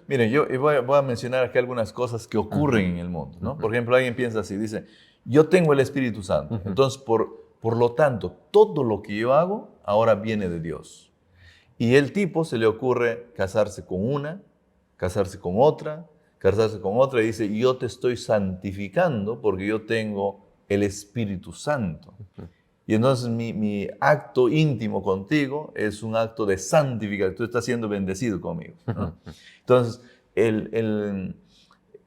Miren, yo voy a mencionar aquí algunas cosas que ocurren en el mundo, ¿no? Por ejemplo, alguien piensa así, dice, yo tengo el Espíritu Santo, entonces por lo tanto, todo lo que yo hago ahora viene de Dios. Y el tipo se le ocurre casarse con una, casarse con otra, y dice, yo te estoy santificando porque yo tengo el Espíritu Santo. Y entonces mi acto íntimo contigo es un acto de santificación. Tú estás siendo bendecido conmigo, ¿no? Entonces,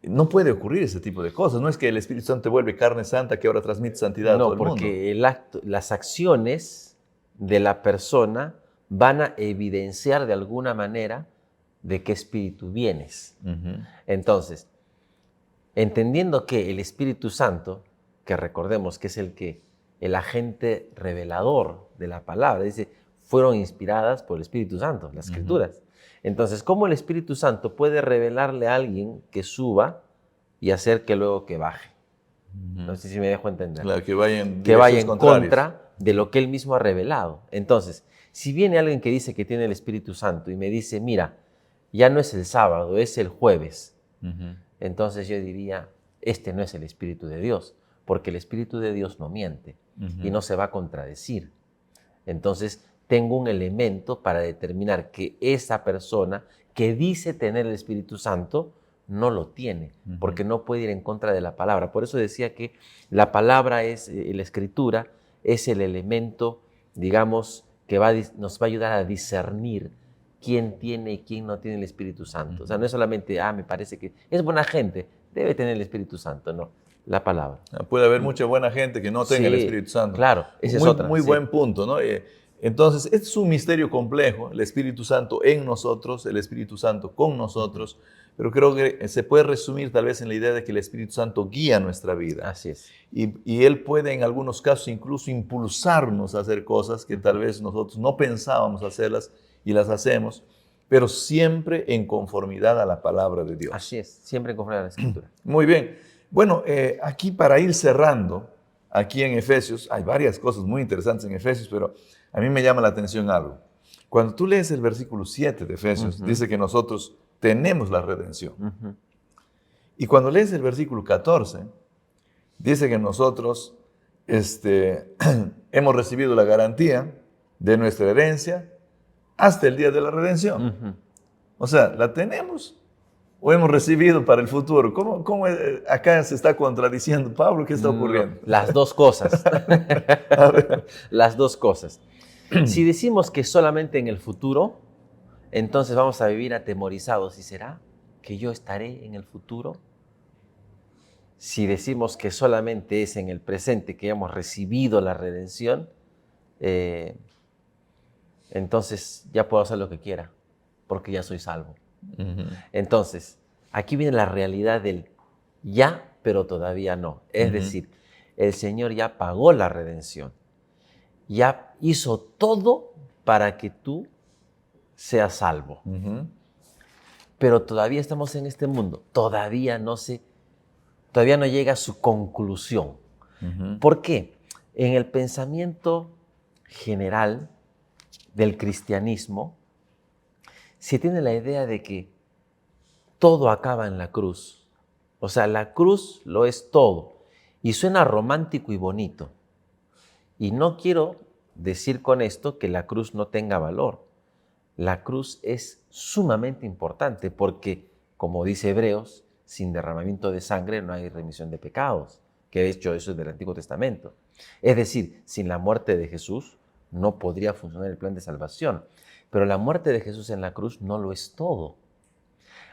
no puede ocurrir ese tipo de cosas. No es que el Espíritu Santo te vuelve carne santa que ahora transmite santidad a todo el mundo. No, porque las acciones de la persona van a evidenciar de alguna manera de qué espíritu vienes. Entonces, entendiendo que el Espíritu Santo, que recordemos que es el agente revelador de la palabra, dice, fueron inspiradas por el Espíritu Santo, las Escrituras. Entonces, ¿cómo el Espíritu Santo puede revelarle a alguien que suba y hacer que luego que baje? No sé si me dejo entender. Claro, que vaya en contra de lo que él mismo ha revelado. Entonces, si viene alguien que dice que tiene el Espíritu Santo y me dice, mira, ya no es el sábado, es el jueves, Entonces yo diría, este no es el Espíritu de Dios, porque el Espíritu de Dios no miente y no se va a contradecir. Entonces tengo un elemento para determinar que esa persona que dice tener el Espíritu Santo no lo tiene, porque no puede ir en contra de la palabra. Por eso decía que la palabra es, la Escritura, es el elemento, digamos, que nos va a ayudar a discernir quién tiene y quién no tiene el Espíritu Santo. O sea, no es solamente, me parece que es buena gente, debe tener el Espíritu Santo, no, la palabra. Puede haber mucha buena gente que no tenga el Espíritu Santo. Claro, esa es otra. Muy buen punto, ¿no? Entonces, este es un misterio complejo, el Espíritu Santo en nosotros, el Espíritu Santo con nosotros, pero creo que se puede resumir tal vez en la idea de que el Espíritu Santo guía nuestra vida. Así es. Y Él puede en algunos casos incluso impulsarnos a hacer cosas que tal vez nosotros no pensábamos hacerlas y las hacemos, pero siempre en conformidad a la palabra de Dios. Así es, siempre en conformidad a la Escritura. Muy bien. Bueno, aquí para ir cerrando, aquí en Efesios, hay varias cosas muy interesantes en Efesios, pero a mí me llama la atención algo. Cuando tú lees el versículo 7 de Efesios, dice que nosotros tenemos la redención. Y cuando lees el versículo 14, dice que nosotros hemos recibido la garantía de nuestra herencia hasta el día de la redención. O sea, ¿la tenemos o hemos recibido para el futuro? ¿Cómo acá se está contradiciendo Pablo? ¿Qué está ocurriendo? Las dos cosas. Las dos cosas. Si decimos que solamente en el futuro, entonces vamos a vivir atemorizados. ¿Y será que yo estaré en el futuro? Si decimos que solamente es en el presente que hemos recibido la redención, entonces ya puedo hacer lo que quiera, porque ya soy salvo. Entonces, aquí viene la realidad del ya, pero todavía no. Es decir, el Señor ya pagó la redención. Ya hizo todo para que tú seas salvo. Pero todavía estamos en este mundo. Todavía no llega a su conclusión. ¿Por qué? En el pensamiento general del cristianismo, se tiene la idea de que todo acaba en la cruz. O sea, la cruz lo es todo. Y suena romántico y bonito. Y no quiero decir con esto que la cruz no tenga valor. La cruz es sumamente importante porque, como dice Hebreos, sin derramamiento de sangre no hay remisión de pecados, que de hecho eso es del Antiguo Testamento. Es decir, sin la muerte de Jesús no podría funcionar el plan de salvación. Pero la muerte de Jesús en la cruz no lo es todo.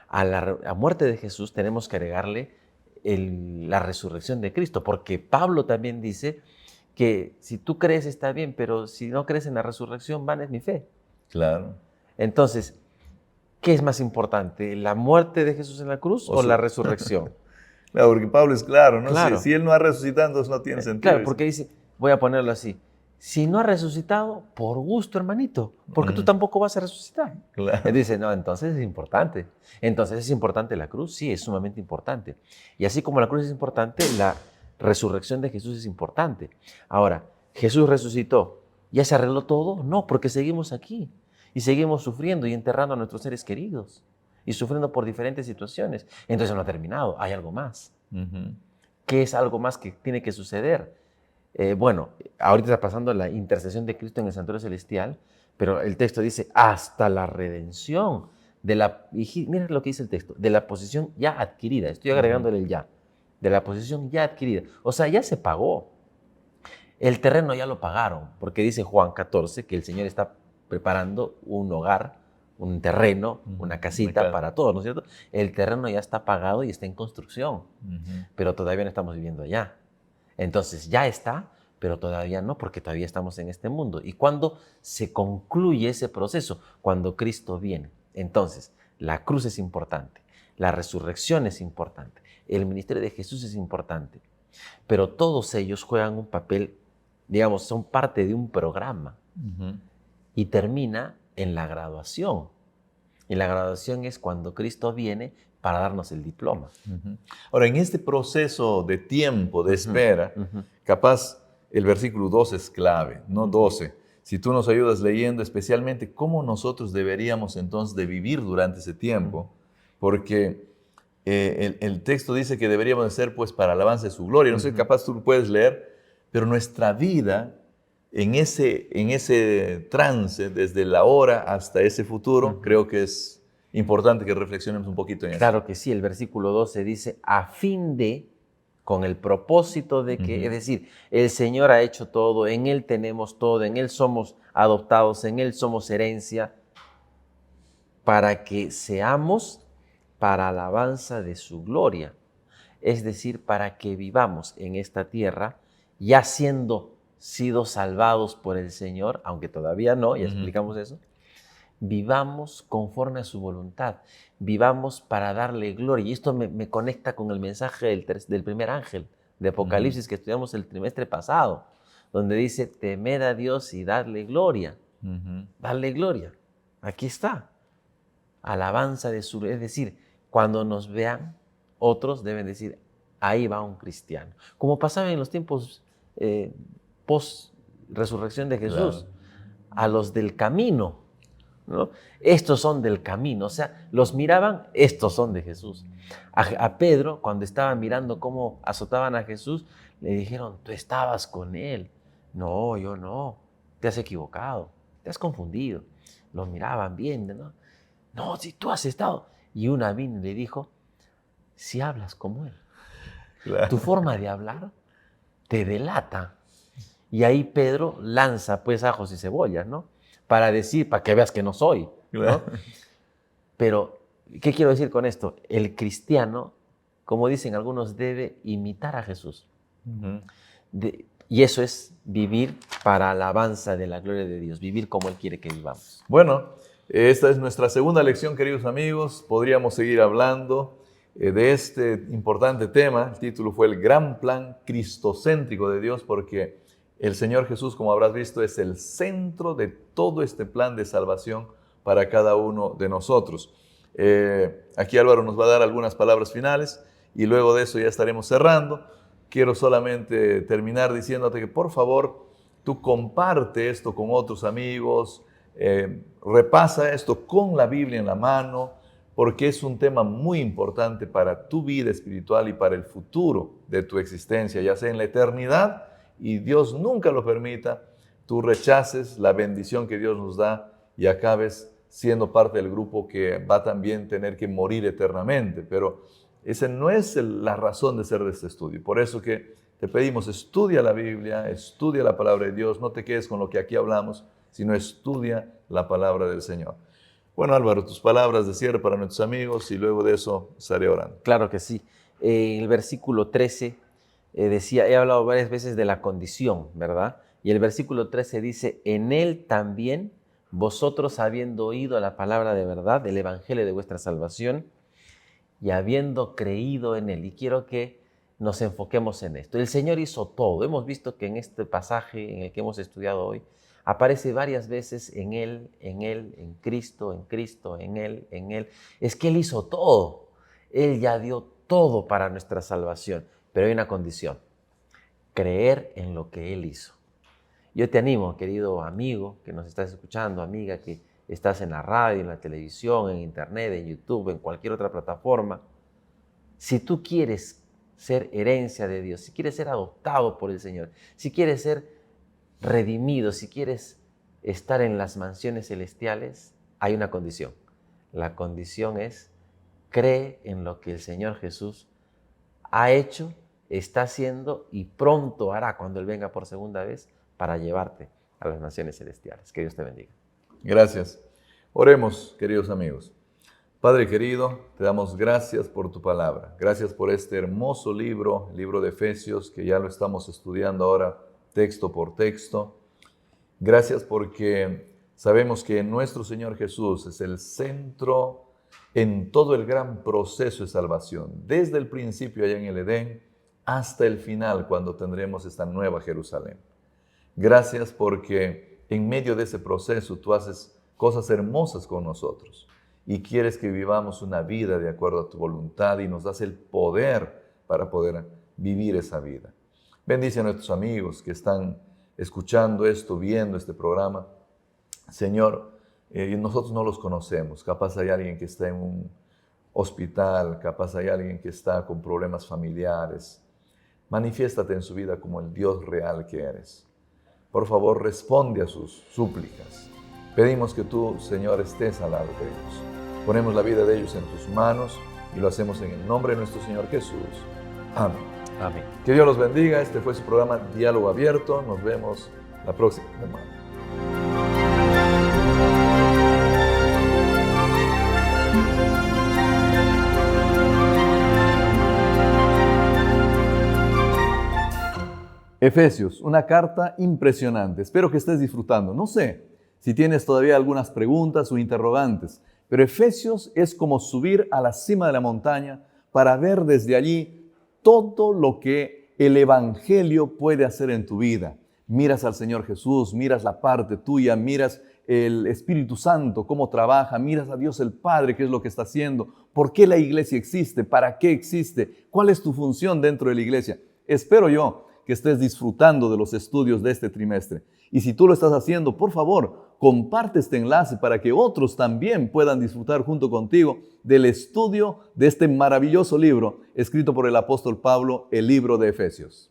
A la muerte de Jesús tenemos que agregarle la resurrección de Cristo, porque Pablo también dice que si tú crees está bien, pero si no crees en la resurrección, vana es mi fe. Claro. Entonces, ¿qué es más importante? ¿La muerte de Jesús en la cruz o la resurrección? Claro, porque Pablo es claro, ¿no? Claro. Si Él no ha resucitado, entonces no tiene sentido. Claro, porque dice, voy a ponerlo así, si no ha resucitado, por gusto, hermanito, porque tú tampoco vas a resucitar. Claro. Él dice, no, entonces es importante. Entonces es importante la cruz, sí, es sumamente importante. Y así como la cruz es importante, la resurrección de Jesús es importante. Ahora, ¿Jesús resucitó? ¿Ya se arregló todo? No, porque seguimos aquí y seguimos sufriendo y enterrando a nuestros seres queridos y sufriendo por diferentes situaciones. Entonces no ha terminado, hay algo más. ¿Qué es algo más que tiene que suceder? Bueno, ahorita está pasando la intercesión de Cristo en el santuario celestial, pero el texto dice hasta la redención de la, mira lo que dice el texto, de la posesión ya adquirida. Estoy agregándole el ya, de la posesión ya adquirida. O sea, ya se pagó. El terreno ya lo pagaron, porque dice Juan 14 que el Señor está preparando un hogar, un terreno, una casita para todos, ¿no es cierto? El terreno ya está pagado y está en construcción, pero todavía no estamos viviendo allá. Entonces ya está, pero todavía no, porque todavía estamos en este mundo. ¿Y cuándo se concluye ese proceso? Cuando Cristo viene. Entonces, la cruz es importante, la resurrección es importante, el ministerio de Jesús es importante, pero todos ellos juegan un papel, digamos, son parte de un programa y termina en la graduación. Y la graduación es cuando Cristo viene para darnos el diploma. Ahora, en este proceso de tiempo, de espera, capaz el versículo 12 es clave, no 12. Si tú nos ayudas leyendo especialmente cómo nosotros deberíamos entonces de vivir durante ese tiempo, porque el texto dice que deberíamos de ser pues para alabanza de su gloria. No sé, capaz tú lo puedes leer, pero nuestra vida en ese trance, desde la hora hasta ese futuro, creo que es importante que reflexionemos un poquito en eso. Claro que sí, el versículo 12 dice, a fin de, con el propósito de que, es decir, el Señor ha hecho todo, en Él tenemos todo, en Él somos adoptados, en Él somos herencia, para que seamos para alabanza de su gloria. Es decir, para que vivamos en esta tierra, ya siendo sido salvados por el Señor, aunque todavía no, ya explicamos eso, vivamos conforme a su voluntad, vivamos para darle gloria. Y esto me conecta con el mensaje del primer ángel de Apocalipsis que estudiamos el trimestre pasado, donde dice, temed a Dios y dadle gloria. Darle gloria. Aquí está. Alabanza de su... Es decir, cuando nos vean, otros deben decir, ahí va un cristiano. Como pasaba en los tiempos post-resurrección de Jesús, a los del camino, ¿no? Estos son del camino, o sea, los miraban, estos son de Jesús. A Pedro, cuando estaba mirando cómo azotaban a Jesús, le dijeron, tú estabas con él. No, yo no, te has equivocado, te has confundido. Lo miraban bien, ¿no? No, si tú has estado. Y una vino y le dijo, si hablas como él, tu forma de hablar te delata. Y ahí Pedro lanza pues ajos y cebollas, ¿no? Para decir, para que veas que no soy, ¿no? Pero, ¿qué quiero decir con esto? El cristiano, como dicen algunos, debe imitar a Jesús. Y eso es vivir para alabanza de la gloria de Dios, vivir como Él quiere que vivamos. Bueno, esta es nuestra segunda lección, queridos amigos. Podríamos seguir hablando de este importante tema. El título fue El gran plan cristocéntrico de Dios, porque el Señor Jesús, como habrás visto, es el centro de todo este plan de salvación para cada uno de nosotros. Aquí Álvaro nos va a dar algunas palabras finales y luego de eso ya estaremos cerrando. Quiero solamente terminar diciéndote que por favor tú comparte esto con otros amigos, repasa esto con la Biblia en la mano, porque es un tema muy importante para tu vida espiritual y para el futuro de tu existencia, ya sea en la eternidad, y Dios nunca lo permita, tú rechaces la bendición que Dios nos da y acabes siendo parte del grupo que va también a tener que morir eternamente. Pero esa no es la razón de ser de este estudio. Por eso que te pedimos, estudia la Biblia, estudia la palabra de Dios, no te quedes con lo que aquí hablamos, sino estudia la palabra del Señor. Bueno, Álvaro, tus palabras de cierre para nuestros amigos y luego de eso estaré orando. Claro que sí. El versículo 13 decía, he hablado varias veces de la condición, ¿verdad? Y el versículo 13 dice, en Él también vosotros habiendo oído la palabra de verdad, el evangelio de vuestra salvación, y habiendo creído en Él. Y quiero que nos enfoquemos en esto. El Señor hizo todo. Hemos visto que en este pasaje en el que hemos estudiado hoy, aparece varias veces en Él, en Cristo, en Él, en Él. Es que Él hizo todo. Él ya dio todo para nuestra salvación. Pero hay una condición: creer en lo que Él hizo. Yo te animo, querido amigo que nos estás escuchando, amiga que estás en la radio, en la televisión, en internet, en YouTube, en cualquier otra plataforma. Si tú quieres ser herencia de Dios, si quieres ser adoptado por el Señor, si quieres ser redimido, si quieres estar en las mansiones celestiales, hay una condición. La condición es: cree en lo que el Señor Jesús ha hecho, está haciendo y pronto hará cuando Él venga por segunda vez para llevarte a las naciones celestiales. Que Dios te bendiga. Gracias. Oremos, queridos amigos. Padre querido, te damos gracias por tu palabra. Gracias por este hermoso libro, el libro de Efesios, que ya lo estamos estudiando ahora texto por texto. Gracias porque sabemos que nuestro Señor Jesús es el centro en todo el gran proceso de salvación, desde el principio allá en el Edén hasta el final, cuando tendremos esta nueva Jerusalén. Gracias porque en medio de ese proceso tú haces cosas hermosas con nosotros y quieres que vivamos una vida de acuerdo a tu voluntad y nos das el poder para poder vivir esa vida. Bendice a nuestros amigos que están escuchando esto, viendo este programa. Señor, nosotros no los conocemos. Capaz hay alguien que está en hospital, capaz hay alguien que está con problemas familiares. Manifiéstate en su vida como el Dios real que eres. Por favor, responde a sus súplicas. Pedimos que tú, Señor, estés al lado de ellos. Ponemos la vida de ellos en tus manos y lo hacemos en el nombre de nuestro Señor Jesús. Amén. Amén. Que Dios los bendiga. Este fue su programa Diálogo Abierto. Nos vemos la próxima semana. Efesios, una carta impresionante. Espero que estés disfrutando. No sé si tienes todavía algunas preguntas o interrogantes, pero Efesios es como subir a la cima de la montaña para ver desde allí todo lo que el Evangelio puede hacer en tu vida. Miras al Señor Jesús, miras la parte tuya, miras el Espíritu Santo, cómo trabaja, miras a Dios el Padre, qué es lo que está haciendo, por qué la iglesia existe, para qué existe, cuál es tu función dentro de la iglesia. Espero yo que estés disfrutando de los estudios de este trimestre. Y si tú lo estás haciendo, por favor, comparte este enlace para que otros también puedan disfrutar junto contigo del estudio de este maravilloso libro escrito por el apóstol Pablo, el libro de Efesios.